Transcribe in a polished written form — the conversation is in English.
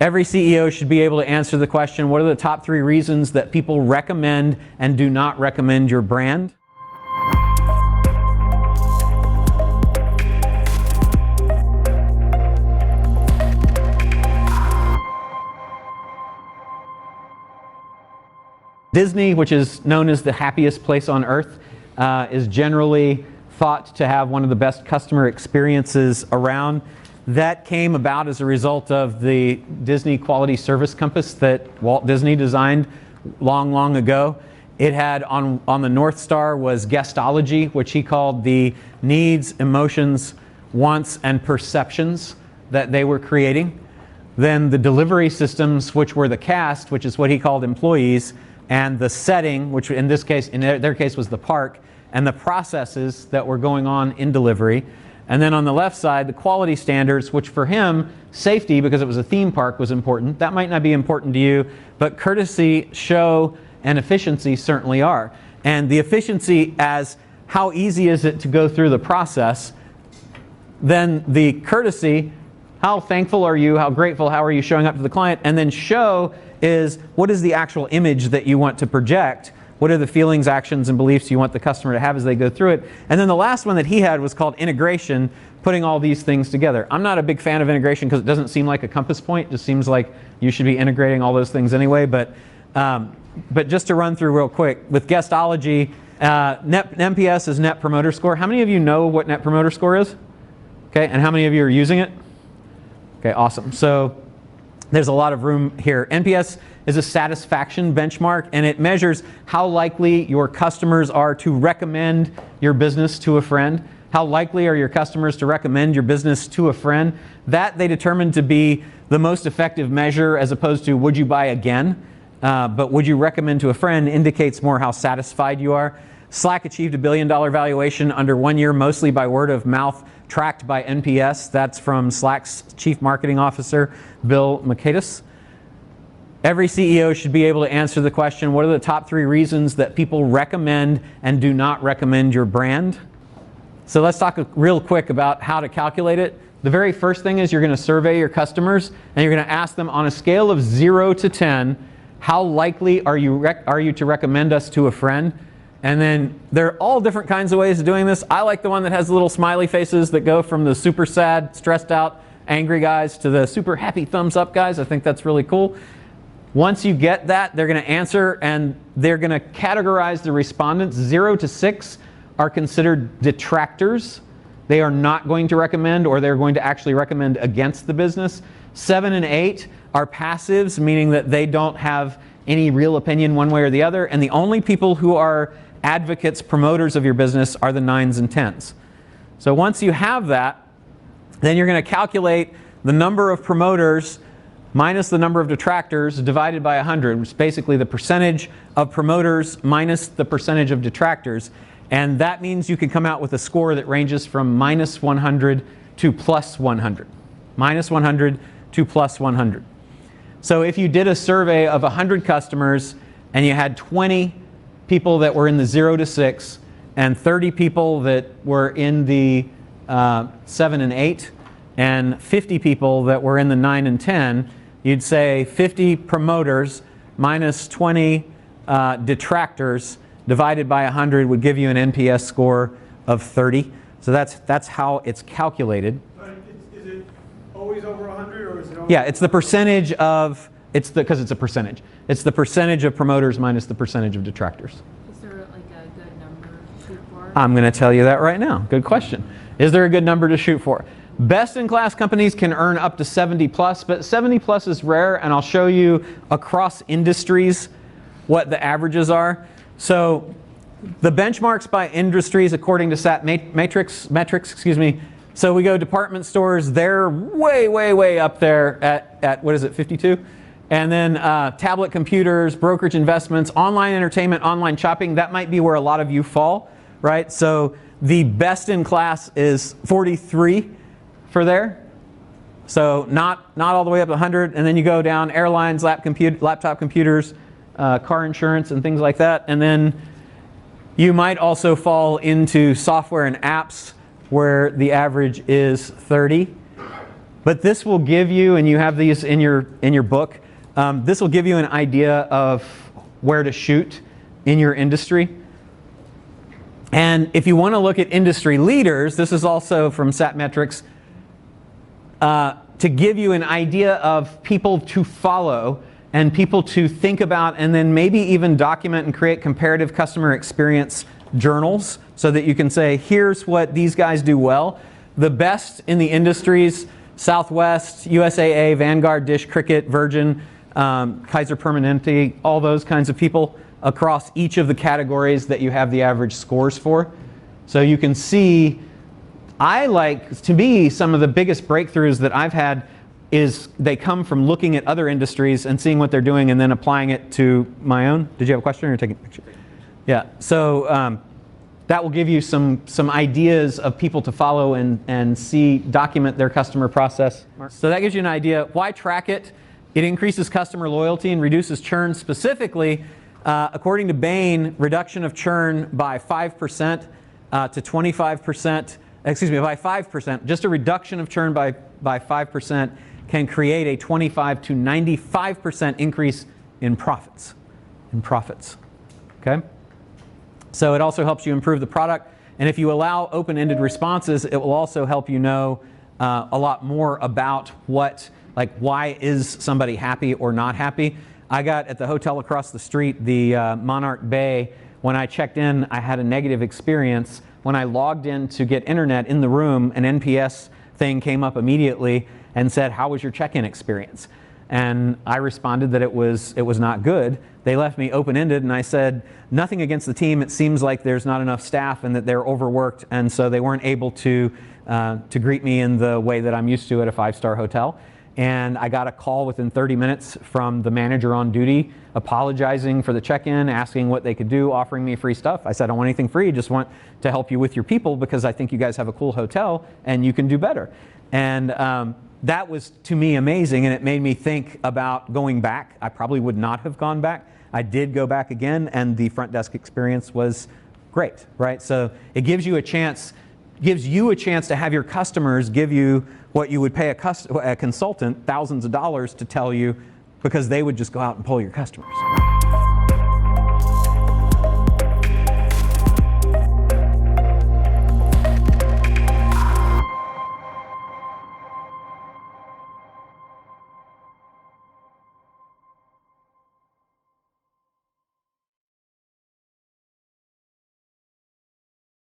Every CEO should be able to answer the question, what are the top 3 reasons that people recommend and do not recommend your brand? Disney, which is known as the happiest place on earth, is generally thought to have one of the best customer experiences around. That came about as a result of the Disney Quality Service Compass that Walt Disney designed long, long ago. It had on the North Star was guestology, which he called the needs, emotions, wants, and perceptions that they were creating. Then the delivery systems, which were the cast, which is what he called employees, and the setting, which in this case, in their case, was the park, and the processes that were going on in delivery. And then on the left side, the quality standards, which for him, safety, because it was a theme park, was important. That might not be important to you, but courtesy, show, and efficiency certainly are. And the efficiency as how easy is it to go through the process, then the courtesy, how thankful are you, how grateful, how are you showing up to the client, and then show is what is the actual image that you want to project. What are the feelings, actions, and beliefs you want the customer to have as they go through it? And then the last one that he had was called integration, putting all these things together. I'm not a big fan of integration because it doesn't seem like a compass point. It just seems like you should be integrating all those things anyway. But just to run through real quick, with guestology, NPS is Net Promoter Score. How many of you know what Net Promoter Score is? Okay, and how many of you are using it? Okay, awesome. So there's a lot of room here. NPS is a satisfaction benchmark, and it measures how likely your customers are to recommend your business to a friend. How likely are your customers to recommend your business to a friend? That they determine to be the most effective measure, as opposed to would you buy again? But would you recommend to a friend indicates more how satisfied you are. Slack achieved $1 billion valuation under 1 year, mostly by word of mouth, tracked by NPS. That's from Slack's Chief Marketing Officer, Bill McAdis. Every CEO should be able to answer the question, what are the top 3 reasons that people recommend and do not recommend your brand? So let's talk real quick about how to calculate it. The very first thing is you're going to survey your customers, and you're going to ask them on a scale of 0 to 10, how likely are you to recommend us to a friend? And then there are all different kinds of ways of doing this. I like the one that has little smiley faces that go from the super sad, stressed out, angry guys to the super happy thumbs up guys. I think that's really cool. Once you get that, they're going to answer, and they're going to categorize the respondents. 0 to 6 are considered detractors. They are not going to recommend, or they're going to actually recommend against the business. 7 and 8 are passives, meaning that they don't have any real opinion one way or the other. And the only people who are advocates, promoters of your business are the 9s and 10s. So once you have that, then you're going to calculate the number of promoters minus the number of detractors divided by 100, which is basically the percentage of promoters minus the percentage of detractors. And that means you can come out with a score that ranges from minus 100 to plus 100. Minus 100 to plus 100. So if you did a survey of 100 customers and you had 20 people that were in the 0 to 6 and 30 people that were in the 7 and 8 and 50 people that were in the 9 and 10, you'd say 50 promoters minus 20 detractors divided by 100 would give you an NPS score of 30. So that's how it's calculated. Is it always over 100, or is it always? Yeah, it's the percentage of, because it's a percentage. It's the percentage of promoters minus the percentage of detractors. Is there like a good number to shoot for? I'm going to tell you that right now. Good question. Is there a good number to shoot for? Best-in-class companies can earn up to 70 plus, but 70 plus is rare, and I'll show you across industries what the averages are. So the benchmarks by industries according to SAT metrics, excuse me. So we go department stores, they're way, way, way up there at what is it, 52? And then tablet computers, brokerage investments, online entertainment, online shopping, that might be where a lot of you fall, right? So the best in class is 43 for there. So not all the way up to 100. And then you go down airlines, laptop computers, car insurance, and things like that. And then you might also fall into software and apps, where the average is 30. But this will give you, and you have these in your book, this will give you an idea of where to shoot in your industry. And if you want to look at industry leaders, this is also from Satmetrics, to give you an idea of people to follow and people to think about, and then maybe even document and create comparative customer experience journals so that you can say, here's what these guys do well. The best in the industries, Southwest, USAA, Vanguard, Dish, Cricket, Virgin, Kaiser Permanente, all those kinds of people across each of the categories that you have the average scores for. So you can see, to me, some of the biggest breakthroughs that I've had is they come from looking at other industries and seeing what they're doing and then applying it to my own. Did you have a question or taking a picture? Yeah, so that will give you some ideas of people to follow and see, document their customer process. So that gives you an idea. Why track it? It increases customer loyalty and reduces churn. Specifically, according to Bain, reduction of churn by 5% to 25%, excuse me, by 5%, just a reduction of churn by 5% can create a 25 to 95% increase in profits. Okay? So it also helps you improve the product. And if you allow open-ended responses, it will also help you know a lot more about why is somebody happy or not happy. I got at the hotel across the street, the Monarch Bay, when I checked in, I had a negative experience. When I logged in to get internet in the room, an NPS thing came up immediately and said, how was your check-in experience? And I responded that it was not good. They left me open-ended, and I said, nothing against the team. It seems like there's not enough staff and that they're overworked, and so they weren't able to greet me in the way that I'm used to at a 5-star hotel. And I got a call within 30 minutes from the manager on duty apologizing for the check-in, asking what they could do, offering me free stuff. I said, I don't want anything free, just want to help you with your people because I think you guys have a cool hotel and you can do better. And that was, to me, amazing, and it made me think about going back. I probably would not have gone back. I did go back again, and the front desk experience was great, right? So it gives you a chance to have your customers give you what you would pay a consultant thousands of dollars to tell you, because they would just go out and pull your customers.